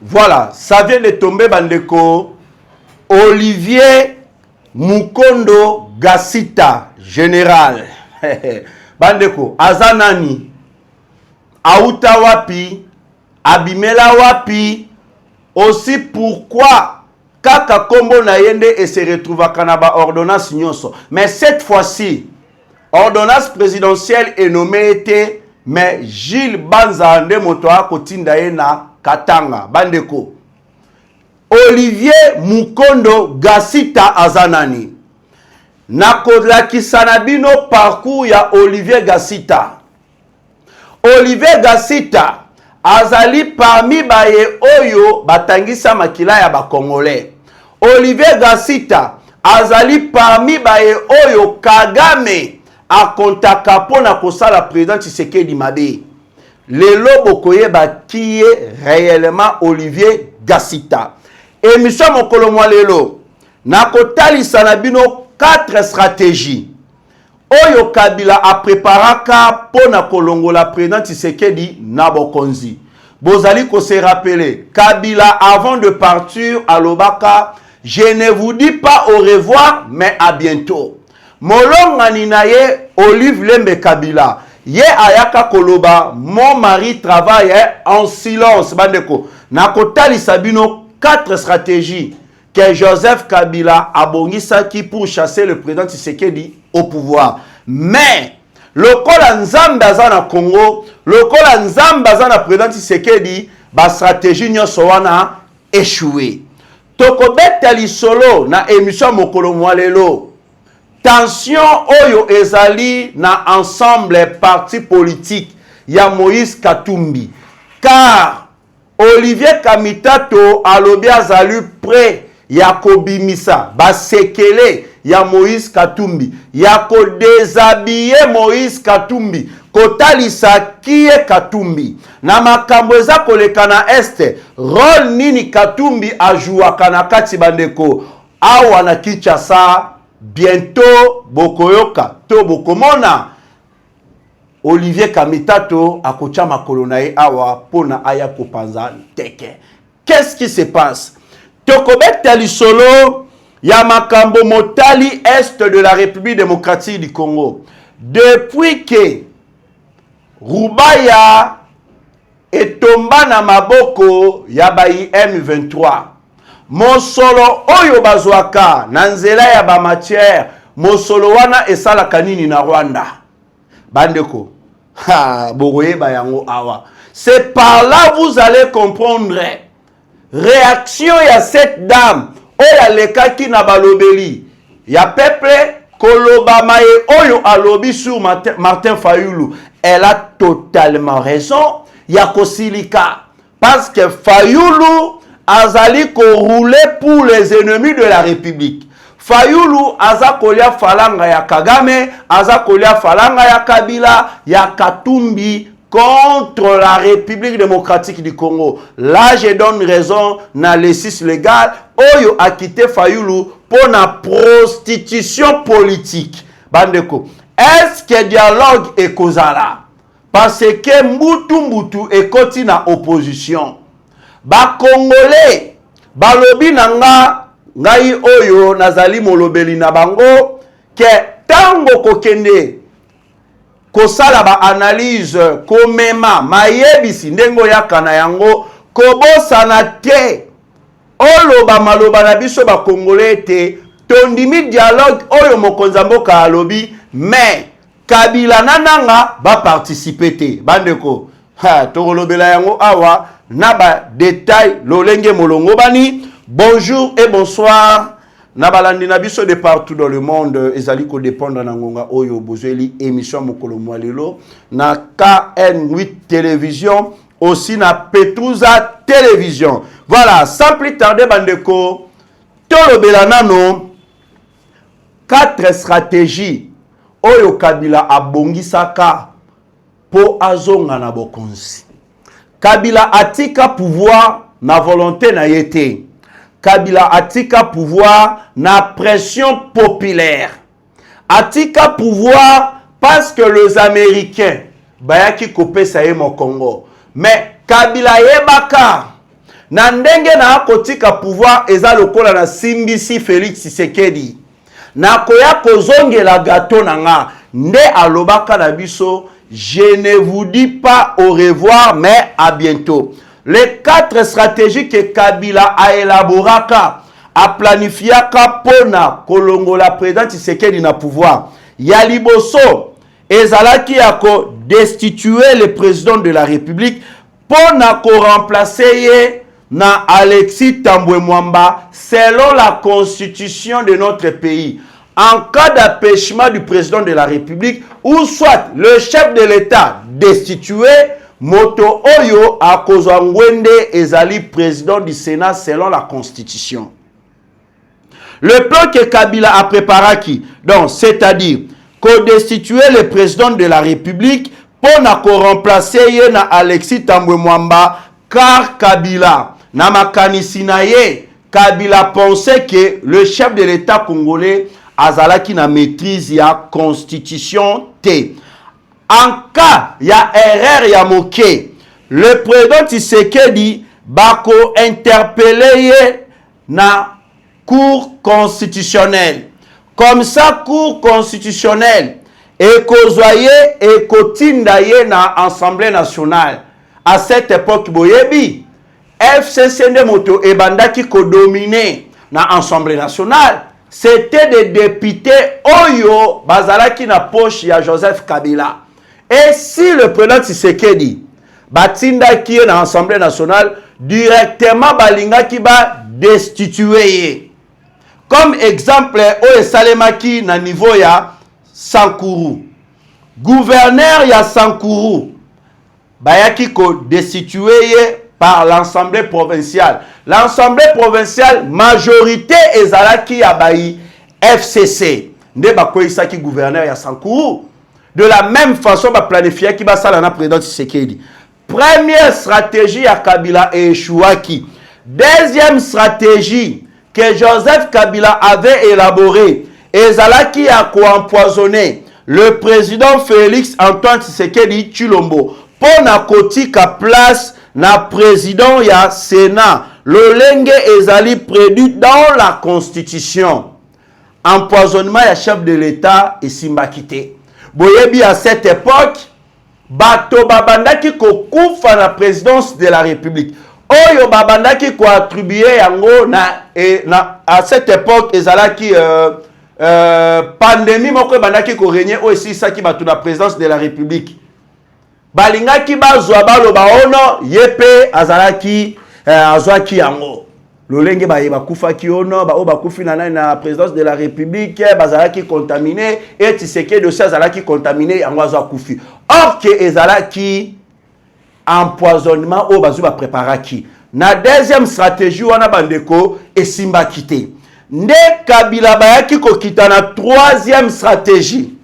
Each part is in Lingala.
Voilà, ça vient de tomber, bandeko. Olivier Mukondo Gasita, général. Bandeko, Azanani, Aouta wapi, Abimela wapi. Aussi pourquoi Kaka Kombo na yende et se retrouve à Kanaba ordonnance nyonso. Mais cette fois-ci, ordonnance présidentielle est nommée été, mais Gilles Banza Ande Motoa Kotinda na Katanga. Bandeko. Olivier Mukondo Gasita Azanani. Nakodlaki sanabino parcours ya Olivier Gasita. Olivier Gasita azali parmi baye oyo batangisa makila ya bakongolais. Olivier Gasita azali parmi baye oyo Kagame akontaka pona kosala président Tshisekedi mabe. Lelo bokoye bakiye réellement Olivier Gasita. Émission mokolo mwa lelo nakotali sanabino 4 stratégies. Oyo Kabila a préparaka pona kolongola président Tshisekedi na bokonzi. Bozali ko se rappeler, Kabila avant de partir à Lobaka, je ne vous dis pas au revoir, mais à bientôt. Molonga ninaye Olive Lembe Kabila. Ye ayaka koloba, mon mari travaille en silence. Bandeko, nakotali sabino 4 stratégies que Joseph Kabila a bongisaki pour chasser le président Tshisekedi au pouvoir. Mais le kola nzambe azana Congo, le kola nzambe azana président Tshisekedi, ba stratégie nyonso wana échoué. Tokobeta lisolo na émission mokolo mwalelo. Tension oyo ezali na ensemble parti politique ya Moïse Katumbi. Car Olivier Kamitato alobi azali prêt ya kobimisa basekele ya Moïse Katumbi, ya ko déshabiller Moïse Katumbi, kotalisa kiye Katumbi. Na makambo eza koleka na este, rôle nini Katumbi ajuaka na kati bandeko awa na Kinshasa. Bientôt bokoyoka to bokomona Olivier Kamitato akocha makolo na ye awa pona aya kopanza teke. Qu'est-ce qui se passe? Tokobeta lisolo ya makambo motali est de la République démocratique du Congo. Depuis que Rubaya etomba na maboko ya bayi M23, mosolo oyo bazwaka na nzela ya ba matière, mosolo wana esalaka nini na Rwanda? Bandeko, bogoye bayango awa. C'est par là vous allez comprendre réaction ya cette dame oya lekaki na balobeli ya peuple koloba maye oyo alobi sur Martin Fayulu. Elle a totalement raison ya kosilika parce que Fayulu azali ko rouler pour les ennemis de la République. Fayulu azakolia falanga ya Kagame, azakolia falanga ya Kabila, ya Katumbi contre la République démocratique du Congo. Là, je donne raison na l'exercice légal oyo a quitté Fayulu pour la prostitution politique. Bandeko, est-ce que dialogue est kozala? Parce que Mbutu est koti na opposition. Ba Congolais, balobi nanga ngai oyo nazali molobeli na bango ke tango kokende kosala ba analyse komema mayebisi ndengo yakana yango kobosana te oloba maloba na biso ba Congolais te tondimi dialogue oyo mokonza mboka alobi mais Kabila nananga ba participer te. Bandeko, tokolobela yango awa naba détail lolenge molongo bani. Bonjour et bonsoir. Nabalandi nabiso de partout dans le monde. Ezali ko dépendre na ngonga oyo bozeli émission mokolo mwalelo na KN8 télévision, aussi na Petruza télévision. Voilà, sans plus tarder bandeko, tolobela nano 4 stratégies oyo Kabila abongisaka po azonga na bokonzi. Kabila atika pouvoir na volonté na yete. Kabila atika pouvoir na pression populaire. Atika pouvoir parce que les Américains bayaki kopesa ye mo Congo. Mais Kabila yebaka na ndenge na kotika pouvoir eza lokola na simbisi Félix Tshisekedi na koya kozongela gâteau nanga nde alobaka na biso je ne vous dis pas au revoir mais à bientôt. Les 4 stratégies que Kabila a élaboraka a planifiaka pona kolongola président Tshisekedi na pouvoir ya liboso ezalaki ya ko destituer le président de la République pona ko remplacer ye na Alexis Tambwe Mwamba selon la constitution de notre pays. En cas d'empêchement du président de la République ou soit le chef de l'État destitué, moto oyo akozwa ngwende ezali président du Sénat selon la constitution. Le plan que Kabila a préparé, donc c'est-à-dire qu'on destituer le président de la République pour qu'on remplacer na Alexis Tambwe Mwamba car Kabila na makanisi na ye Kabila pensait que le chef de l'État congolais azalaki na maîtrise ya constitution T. En cas ya erreur ya moke, le président Tshisekedi bako interpellé na cour constitutionnelle. Comme ça, cour constitutionnelle et kozoye et kotindaye na Assemblée nationale. À cette époque, boyebi, FCC de moto et bandaki ko dominé na Assemblée nationale. C'était des députés Oyo bazalaki na poche ya Joseph Kabila. Et si le président Tshisekedi batinda ki na Assemblée nationale, directement balinga ki ba destitué. Comme exemple, Oye Salemaki na niveau ya Sankourou. Gouverneur ya Sankourou bayaki ko destitué par l'Assemblée provinciale. L'Assemblée provinciale, majorité ezalaki ya bayi FCC. Nde bakoyisaki gouverneur ya Sankourou. De la même façon, ba planifier ki ba salana président Tshisekedi. Première stratégie ya Kabila et échouaki. Deuxième stratégie que Joseph Kabila avait élaborée, ezalaki a empoisonné le président Félix Antoine Tshisekedi Tshilombo pour na kotika place na président ya Sénat. Le lenge ezali prévu dans la constitution. Empoisonnement ya chef de l'État et simbakité. Boyebi à cette époque, bato babandaki ko kufa na présidence de la République. Oyo babandaki ko attribuer yango na à cette époque ezalaki pandémie moko bandaki ko régner aussi ça qui bato na présidence de la République. Balingaki bazwa baloba ono yepe azalaki azwaki yango. Lolenge ba kufa ki ono ba kufi na présidence de la République bazalaki contaminé et Tshisekedi aussi azalaki contaminé yango azwa kufi. Or que ezalaki empoisonnement au bazu ba préparaki. Na deuxième stratégie wana bandeko esimba kité. Nde Kabila bayaki ko kita na troisième stratégie.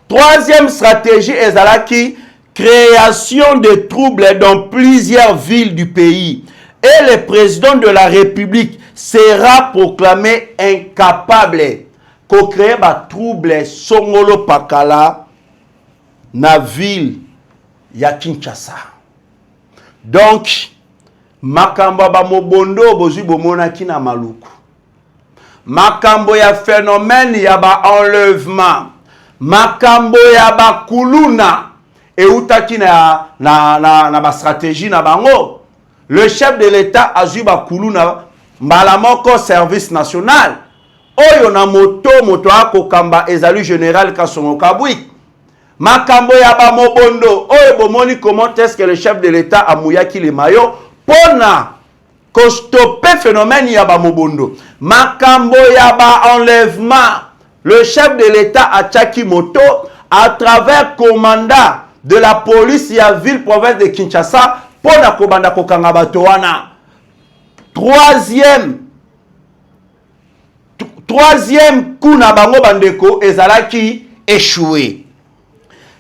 Troisième stratégie ezalaki création de troubles dans plusieurs villes du pays. Et le président de la République sera proclamé incapable de créer des troubles Songolo Pakala na ville ya Kinshasa. Donc, makambo ba mobondo bozu bomona kina maluku. Makambo ya phénomène ya ba enlèvement. Makambo ya ba kuluna et utaki na ba stratégie na bango. Le chef de l'État a eu ba kuluna malamoko service national. Oyo na moto ako kamba ezali général Kasongo Kabwi. Makambo ya ba mobondo oyo bomoni comment est-ce que le chef de l'État a mouyaki les maillots pona ko stopper phénomène ya ba mobondo. Makambo ya ba enlèvement. Le chef de l'État a tchaki moto à travers commandant de la police ya ville province de Kinshasa pour na kobanda kokanga bato wana. Troisième coup na bango bandeko ezalaki échoué.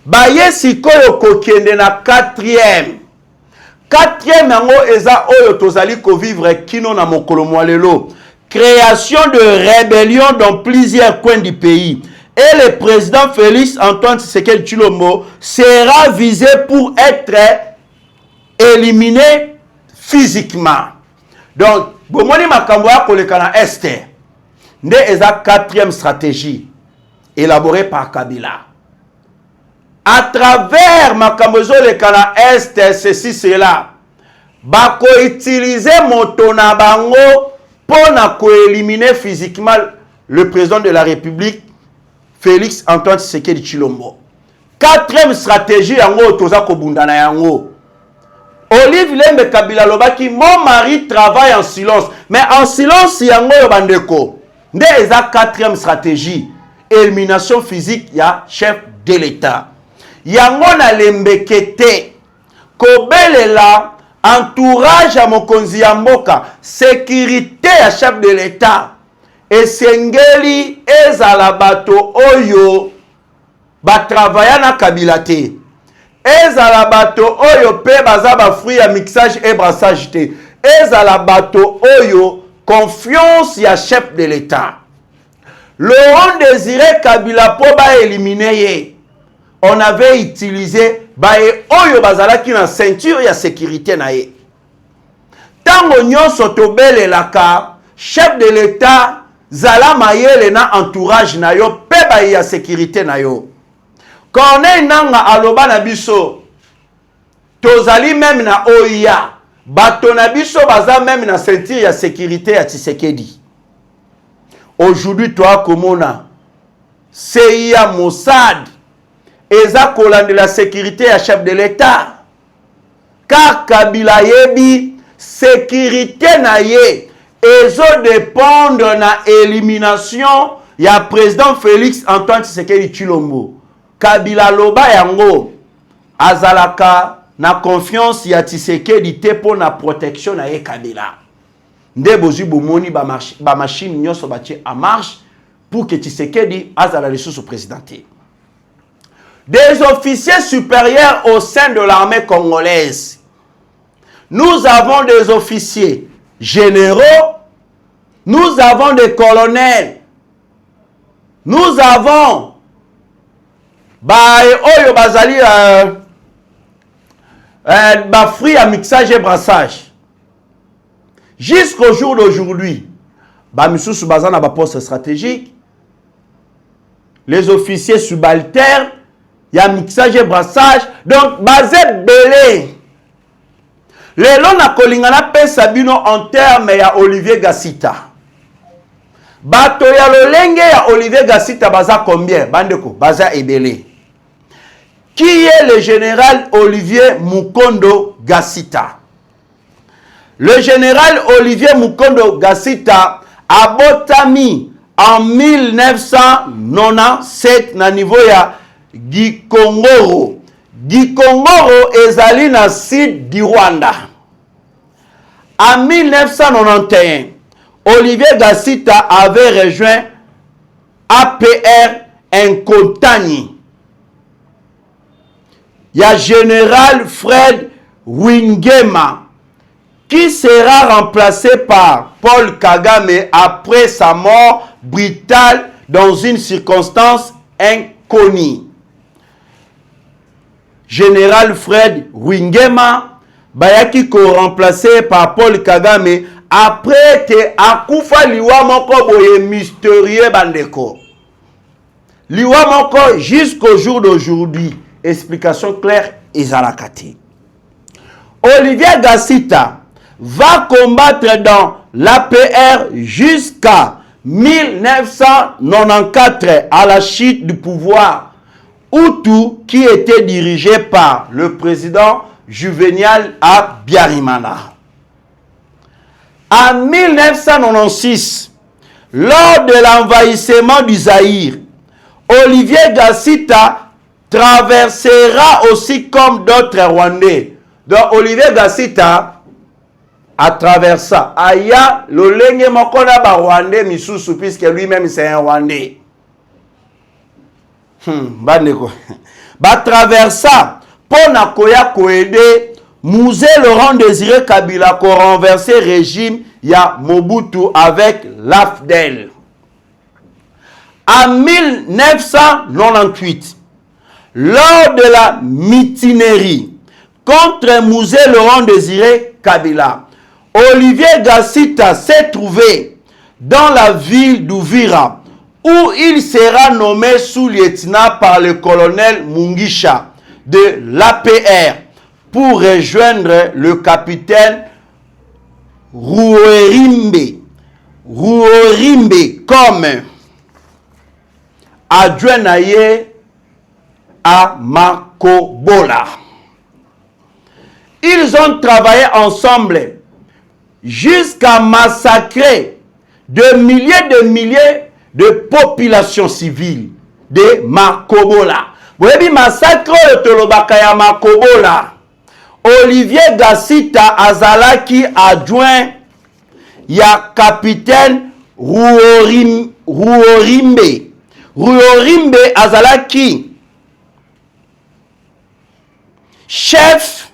Baye sikoyo kokende na quatrième yango eza oyo tozali ko vivre kino na mokolo mwalelo. Création de rébellion dans plusieurs coins du pays. Et le président Félix Antoine Tshisekedi Tshilombo sera visé pour être éliminé physiquement. Donc, bomoni makambo ya koleka na este. Nde eza quatrième stratégie élaborée par Kabila. À travers makambo zo leka na este, ceci, cela, bako utiliser moto na bango pour na éliminer physiquement le président de la République, Félix Antoine Tshisekedi Tshilombo. Quatrième stratégie yango toza kobundana yango. Olive Lembe Kabila lobaki, mon mari travaille en silence. Mais en silence yango yo bandeko. Nde eza quatrième stratégie. Élimination physique ya chef de l'État. Yango na lembekete. Kobelela entourage à mokonzi ya mboka. Sécurité ya chef de l'État. Esengeli ezala bato oyo batravailla na Kabila te. Ezala bato oyo pe baza ba fruit ya mixage et brassage te. Ezala bato oyo confiance ya chef de l'État. Laurent Désiré Kabila po ba éliminer ye. On avait utilisé ba e oyo bazalaki na ceinture ya sécurité na ye. Tango nyonso tobelelaka chef de l'État zala mayele na entourage na yo pe ba ya sécurité na yo. Corneille nanga aloba na biso tozali même na OIA bato na biso baza même na ceinture ya sécurité ya Tshisekedi. Aujourd'hui toi komona CIA Mossad eza kolande la sécurité ya chef de l'État car Kabila yebi sécurité na ye ezo dépendre na élimination ya président Félix Antoine Tshisekedi Tshilombo. Kabila loba yango azalaka na confiance ya Tshisekedi te po na protection na ye Kabila. Nde bozu bomoni ba machine nyonso batie en marche pour que Tshisekedi azala lisusu présidenté. Des officiers supérieurs au sein de l'armée congolaise. Nous avons des officiers généraux, nous avons des colonels, nous avons oyo bazali fruit à mixage et brassage. Jusqu'au jour d'aujourd'hui, misusu bazana ba poste stratégique, les officiers subalternes, il y a mixage et brassage, donc basé belé. Les lois na kolingana pe sabino en termes ya Olivier Gassita. Bato ya lolenge ya Olivier Gassita baza combien? Bandeko, baza ebele. Qui est le général Olivier Mukondo Gassita? Le général Olivier Mukondo Gassita a botami en 1997 na niveau ya Gikongoro. Gikongoro ezali na sud du Rwanda. En 1991, Olivier Gassita avait rejoint APR Nkotani. Il y a général Fred Wingema qui sera remplacé par Paul Kagame après sa mort brutale dans une circonstance inconnue. Général Fred Wingema bayaki ko remplacé par Paul Kagame après que akufa liwa moko boye mystérieux bandeko. Liwa moko jusqu'au jour d'aujourd'hui. Explication claire ezalakati. Olivier Gassita va combattre dans l'APR jusqu'à 1994 à la chute du pouvoir Hutu qui était dirigé par le président Juvénial Habyarimana. En 1996, lors de l'envahissement du Zaïre, Olivier Gassita traversera aussi comme d'autres Rwandais. Donc Olivier Gassita a traversé. Aya lolenge mokona ba Rwandais misusu puisque lui-même c'est un Rwandais. Bandeko. Ba traversa pour na koya koede Musée Laurent Désiré Kabila ko renverser régime ya Mobutu avec l'AFDEL. En 1998, lors de la mutinerie contre Musée Laurent Désiré Kabila. Olivier Gassita s'est trouvé dans la ville d'Uvira, où il sera nommé sous-lieutenant par le colonel Mungisha de l'APR pour rejoindre le capitaine Rouerimbe comme adjoint naye à Makobola. Ils ont travaillé ensemble jusqu'à massacrer de milliers de populations civiles de Makobola. Vous avez massacre de Tolobaka ya Makobola. Olivier Gassita azalaki adjoint ya capitaine Rouorimbe. Rouorimbe azalaki chef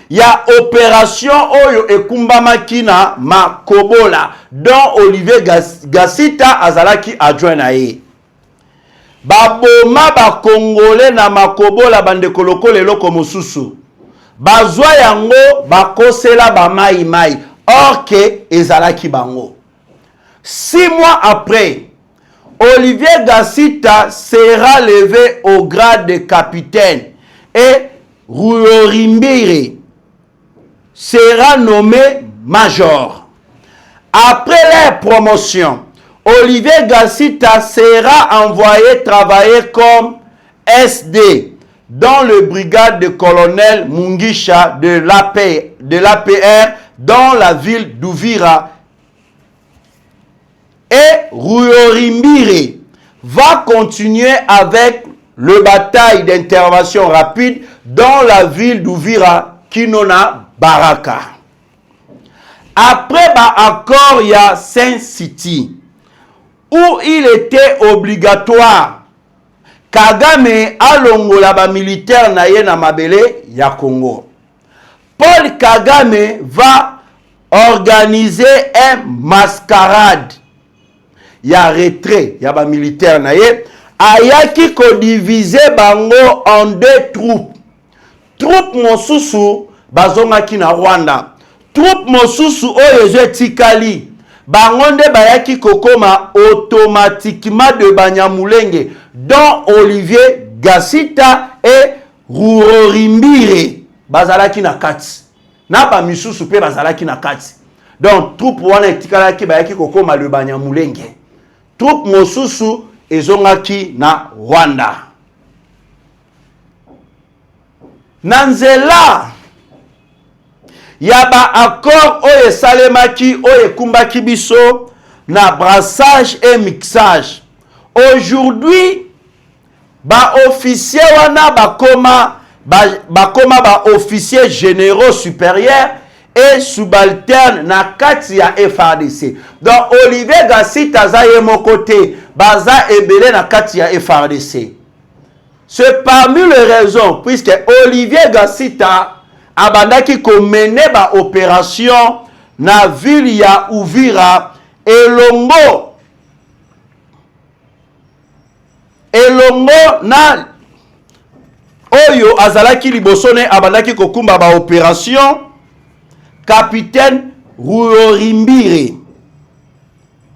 ya opération oyo ekumbamaki na Makobola, dont Olivier Gassita azalaki adjoint na ye. Baboma ba Congolais na Makobola bandeko lokolo eloko mosusu. Bazwa yango bakosela ba mai. Or que ezalaki bango. 6 mois après, Olivier Gassita sera levé au grade de capitaine et Rouorimbire sera nommé major. Après leur promotion, Olivier Gassita sera envoyé travailler comme SD dans le brigade de colonel Mungisha de l'APR dans la ville d'Uvira. Et Rouorimbire va continuer avec le bataille d'intervention rapide dans la ville d'Uvira, Kinona Baraka. Après l'accord, il y a Saint City, où il était obligatoire Kagame alongola ba militaire na ye na mabele ya Congo. Paul Kagame va organiser un mascarade. Ya retrait, ya ba militaire na ye. Ayaki ko diviser bango en 2 troupes. Troupe mosusu bazongaki na Rwanda. Troupe mosusu oyo etikali. Bangonde bayaki kokoma automatiquement de Banyamulenge, dont Olivier Gassita et Rouorimbire bazalaki na kati. Na ba misusu pe bazalaki na kati. Donc troupe wana etikalaki bayaki kokoma le Banyamulenge. Troupe mosusu ezongaki na Rwanda. Nanzela Yaba accord oye salemaki oye kumbaki biso na brassage et mixage. Aujourd'hui, ba officier wana bakoma officier généraux supérieurs et subalterne na kati ya FARDC. Donc Olivier Gassita zaye mon côté, baza ebele na kati ya FARDC. C'est parmi les raisons puisque Olivier Gassita abandaki ko mener ba opération na ville ya Uvira elongo na oyo azalaki libosone abandaki ko kumba ba opération capitaine Rouorimbire.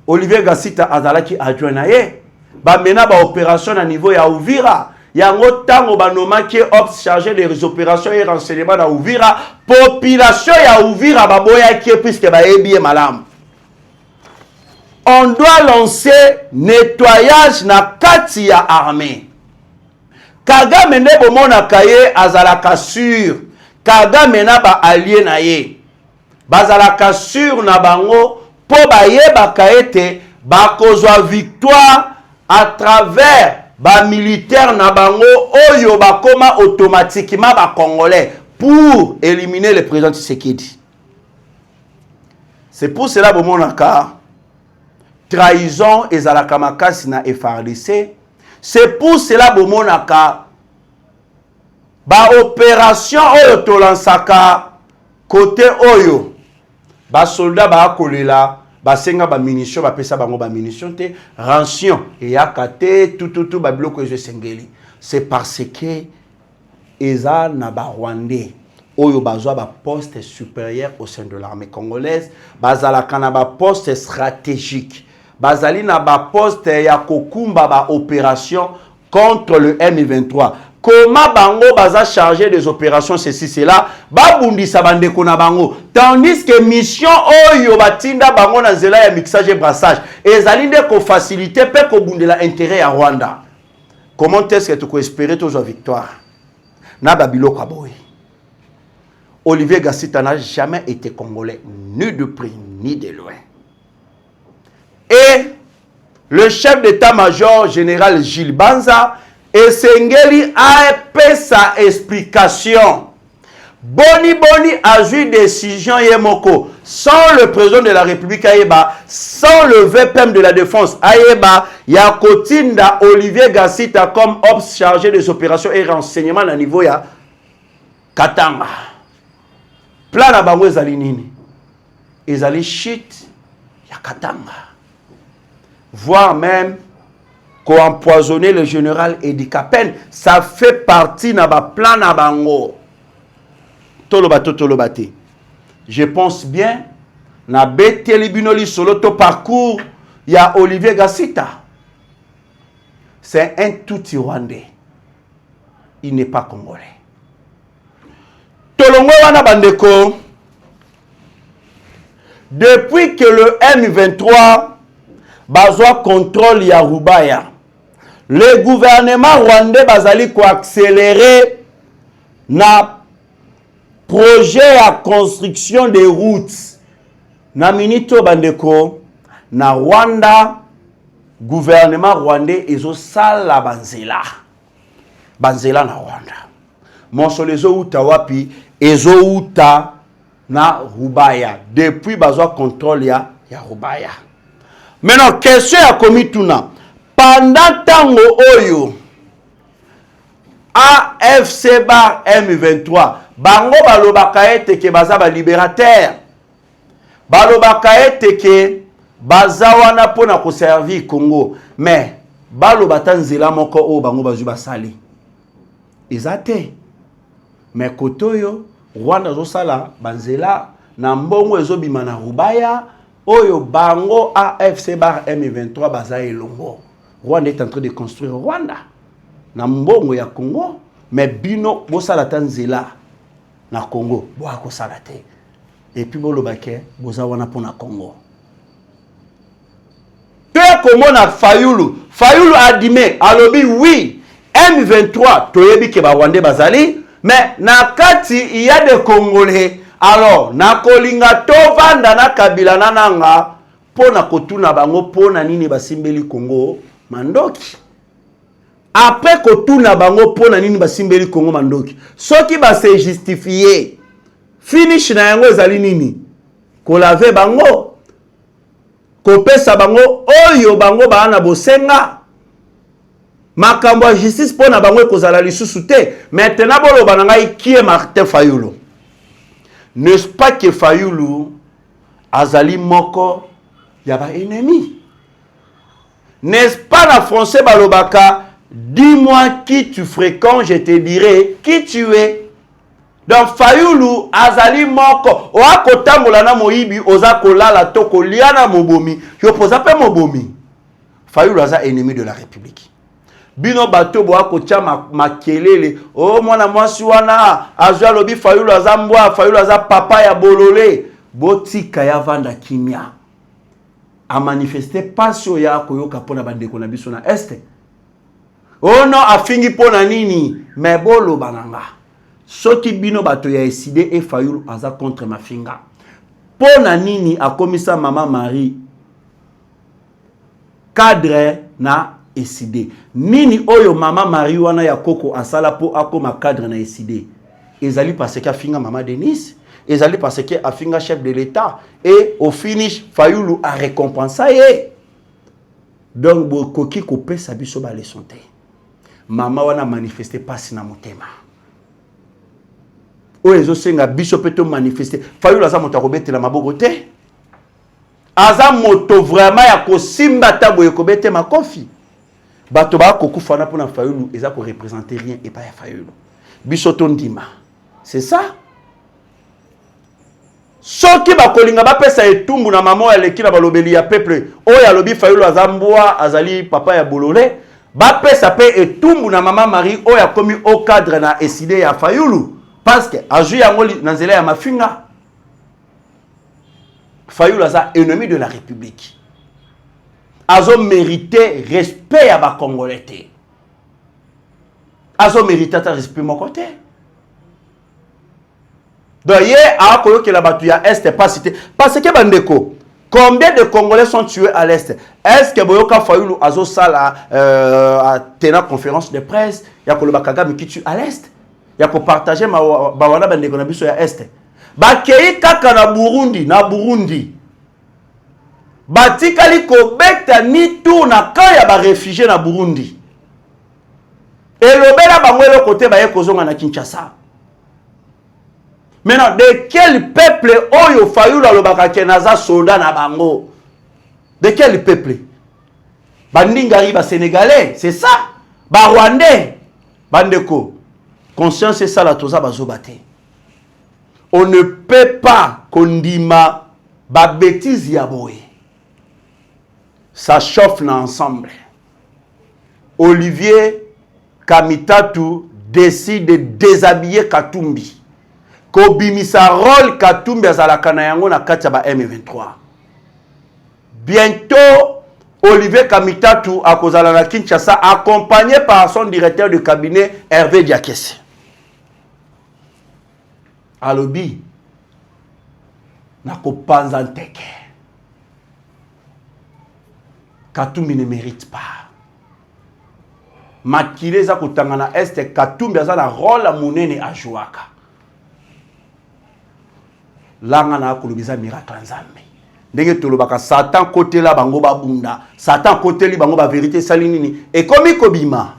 Olivier Gassita azalaki adjoint na ye ba mena ba opération na niveau ya Uvira. Yango tango banomaki ops chargé des opérations et renseignements na Uvira, population ya Uvira baboyaki puisque baebi malam. On doit lancer nettoyage na kati ya armée. Kagame ne bomona kaye azalaka sur Kagame na ba allié na ye. Bazalaka sur na bango po bayeba kaete bakozwa victoire à travers ba militaire na bango oyo bakoma automatiquement ba congolais pour éliminer le président Tshisekedi. C'est pour cela bomonaka trahison ezalaka makasi na FARDC. C'est pour cela bomonaka ba opération oyo tolansaka côté oyo ba soldat ba kolela basenga ba munitions ba pesa bango ba munitions te rançon et yakate tout ba biloko je sengeli. C'est parce que eza na ba Rwandais oyo bazwa ba poste supérieur au sein de l'armée congolaise, bazalaka na ba poste stratégique, bazali na ba poste ya kokumba ba opération contre le M23. Comment bango baza chargé des opérations ceci cela, babundisa bandeko na bango, tandis que mission oyo batinda bango na zela ya mixage et brassage ezali nde ko faciliter pe ko bundela intérêt ya Rwanda. Comment est-ce que tu peux espérer toujours victoire? Na babiloko aboy. Olivier Gassita n'a jamais été congolais, ni de près ni de loin. Et le chef d'état-major général Gilles Banza et Sengeli a fait sa explication. Boni a eu décision Yemoko sans le président de la République Aïeba, sans le VPM de la défense Aïeba, Yakotinda Olivier Gassita comme ops chargé des opérations et renseignements à niveau ya Katanga. Plan na bango ezali nini? Ezali shit ya Katanga. Voire même qu'empoisonner le général Edi Kapen, ça fait partie na ba plan na bango. Tolobate. Je pense bien na beteli binoli solo to parcours ya Olivier Gassita. C'est un tout Rwandais. Il n'est pas congolais. Tolongo wana bandeko, depuis que le M23 bazwa contrôle ya Rubaya, le gouvernement rwandais bazali ko accélérer na projet à construction des routes. Na minito bandeko, na Rwanda, gouvernement rwandais ezo sala banzela. Banzela na Rwanda. Monsolezo uta wapi, ezo uta na Rubaya. Depuis bazwa contrôle ya Rubaya. Maintenant, question ya komituna. Pendant tango oyo, AFC bar M23, bango balobaka ete ke baza ba libérateur. Balobaka ete ke baza wana pona ko servir Congo. Mais balobata nzela moko o bango bazu basali. Ezate. Mais kotoyo Rwanda zo sala banzela na mbongo ezobima na Rubaya oyo bango AFC bar M23 baza elongo. Rwanda est en train de construire Rwanda na mbongo ya Congo, mais bino bosala tanzela na Congo bo akosala te. Et puis bolobake boza wana pona Congo. Te komona Fayulu adime alobi oui M23 toyebi ke ba Rwanda bazali, mais na kati il y a des Congolais. Alors na kolinga to vanda na kabila nananga pona kotuna bango pona nini basimbeli Congo mandoki. Après kotuna bango pona nini basimbeli Congo mandoki. Soki ba se justifier finish na yango ezali nini? Ko lave bango. Ko pesa bango oyo bango baana bosenga. Makambo justice pona bango ekozala lisusu te. Maintenant bolo banangai qui est Martin Fayulu. N'est-ce pas que Fayulu azali moko yaba ennemi? N'est-ce pas la français balobaka, dis-moi qui tu fréquentes, je te dirai qui tu es. Donc Fayulu azali moko oako tambola na moyibi ozako lala toko liana mobomi yo poza pe mobomi. Fayulu aza ennemi de la République. Bino bato boako tia makelele oh mwana mwasi wana azwa lobi Fayulu aza mbwa Fayulu aza papa ya bolole botika ya vanda kimia a manifester passion ya koyoka pona bandeko na biso na este. Oh non afingi pona nini mais bolo bananga soki bino bato ya eside e Fayulu aza contre mafinga pona nini akomisa mama Marie cadre na eside nini oyo mama Marie wana ya koko asala po akoma cadre na eside ezali parce que afinga mama Denise, ezali parce que afinga chef de l'état et au finish Fayulu a récompensé. Donc bokoki ko pesa biso ba leçon te. Mama wana manifester pasi na motema. O ezo senga biso peto manifester. Fayulu aza moto akobetela maboko te. Aza moto vraiment ya kosimba tabo ekobete makofi. Bato ba kokufana pona Fayulu eza ko représenter rien et pas ya Fayulu. Biso tondima. C'est ça. soki bakolinga bapesa etumbu na mama ya leki na balobeli ya peuple oyo alobi Fayulu azambwa azali papa ya Bololé bapesa pe etumbu na mama Marie oyo akomi au cadre na eside ya Fayulu parce que azu yango na nzela ya mafinga. Fayulu aza ennemi de la République. Azo mérité respect à ba Congolais. Azo mérité respect mon côté. Donc hier a koyo que la batu ya est pas cité parce que bandeko combien de Congolais sont tués à l'est? Est-ce que Boyoka Fayulu azo sala a tenir conférence de presse ya ko Kagame qui tue à l'est? Ya ko partager ma bawana bandeko na biso ya est. Ba kei kaka na Burundi. Batikali ko beta ni tout na kaya ba réfugié na Burundi. Et le bela bangwelo côté ba yekozonga na Kinshasa. Maintenant, de quel peuple oyo Fayulu alobaka kenaza soldat na bango? De quel peuple? Bandingari ba Sénégalais, c'est ça? Ba Rwandais. Bandeko. Conscience c'est ça la toza bazobate. On ne peut pas kondima ba bêtise ya boye. Ça chauffe ensemble. Olivier Kamitatu décide de déshabiller Katumbi. Kobimisa rôle Katumbi azalaka na yango na kati ya ba M23. Bientôt, Olivier Kamitatu akozala na Kinshasa accompagné par son directeur de cabinet Hervé Diakese. Alobi nako panza nteke. Katumbi ne mérite pas. Makile za kutangana este Katumbi azala rôle munene ajuaka. Langa na kulubiza miracle nzambe. Ndenge tolobaka Satan côté la bango babunda, Satan côté li bango ba vérité salinini et komi kobima.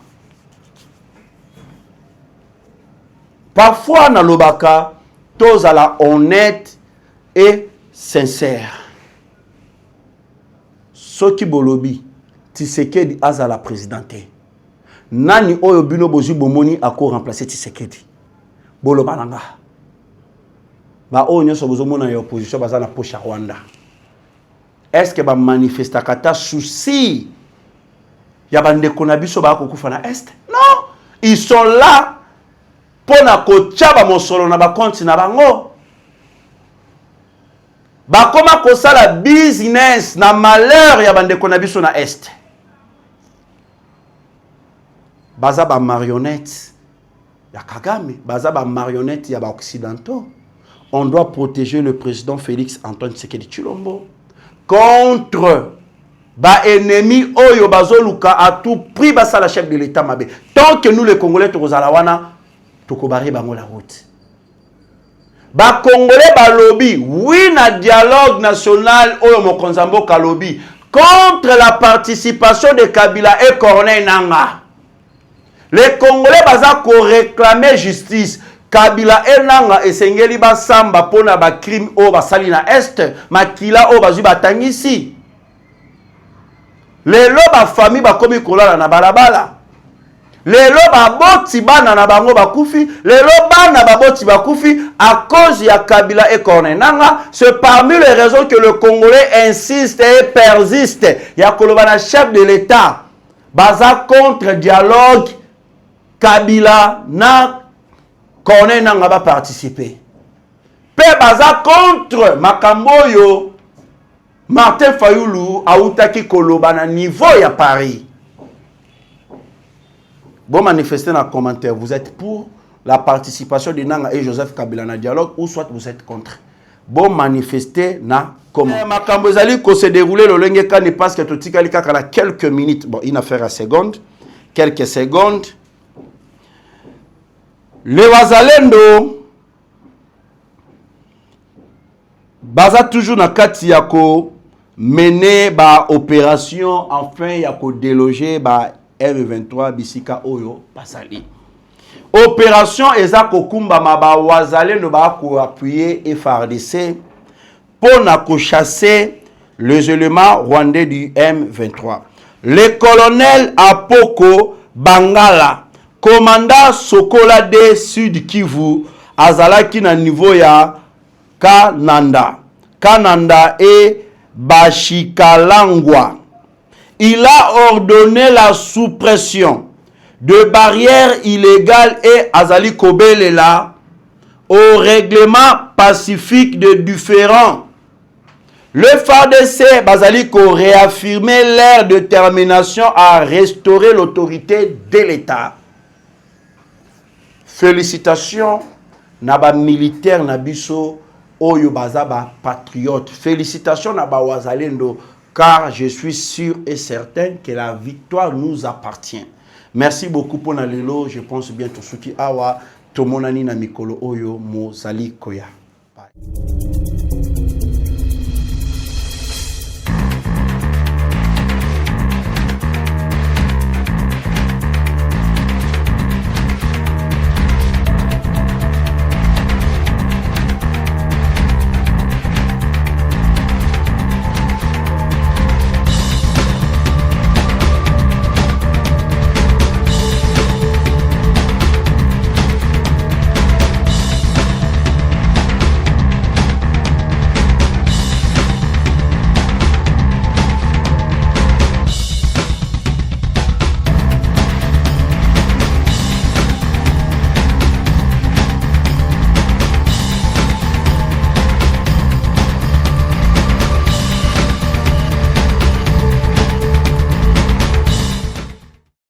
Parfois na lobaka tozala honnête et sincère. Soki bolobi Tshisekedi azala présidenté. Nani oyo bino bozu bomoni ako remplacer Tshisekedi. Boloba nanga. Ba onyo so bozomona ya opposition bazana pocha Rwanda. Est-ce que ba manifesta kata souci ya bande konabiso ba kokufa na est? Non, ils sont là pour na kocha ba mosolo na ba compte na bango. Ba koma kosala business na malheur ya bande konabiso na est. Baza ba marionnette ya Kagame, baza ba marionnette ya ba occidentaux. On doit protéger le président Félix Antoine Tshisekedi Tshilombo contre ba ennemi oyo bazoluka à tout prix basa la chef de l'état mabe. Tant que nous les Congolais tozalawana tokobari bango la route. Ba Congolais ba lobby oui na dialogue national oyo mokonzambo ka lobby contre la participation de Kabila et Corneille Nangaa. Les Congolais baza ko réclamer justice. Kabila enanga esengeli basamba pona ba crime o basali na est makila o bazu batangisi. Lelo ba famille ba komi kolala na balabala. Lelo ba boti bana na bango bakufi, lelo bana ba boti bakufi à cause ya Kabila et Corneille Nangaa. C'est parmi les raisons que le Congolais insiste et persiste. Ya koloba na chef de l'état baza contre dialogue Kabila na Corneille Nangaa va participer. Pe baza contre Makamboyo Martin Fayulu autaki koloba na niveau ya Paris. Bon manifestez dans le commentaire. Vous êtes pour la participation de Nangaa et Joseph Kabila na dialogue ou soit vous êtes contre. Bon manifestez na commentaire. Makambo ezali ko se dérouler le lenge kani parce que totikali kaka na quelques minutes. Bon, une affaire à secondes. Quelques secondes. Les wazalendo baza toujours na kati yako mener ba opération enfin yako déloger ba M23 bisika oyo pasali. Opération eza kokumba ba wazalendo ba ko appuyer FARDC pour na ko chasser les éléments rwandais du M23. Le colonel Apoko Bangala commandant Sokola de Sud Kivu azalaki na niveau ya Kananda et Bashikalangwa. Il a ordonné la suppression de barrières illégales et Azali Kobelela au règlement pacifique de différents. Le FARDC Bazaliko réaffirmait leur détermination à restaurer l'autorité de l'État. Félicitations Naba militaire Nabiso Oyo Bazaba patriote. Félicitations Naba Wazalendo, car je suis sûr et certain que la victoire nous appartient. Merci beaucoup pour Nalelo. Je pense bien tout ce qui awa Tomonani na mikolo Oyo Mozali Koya. Bye.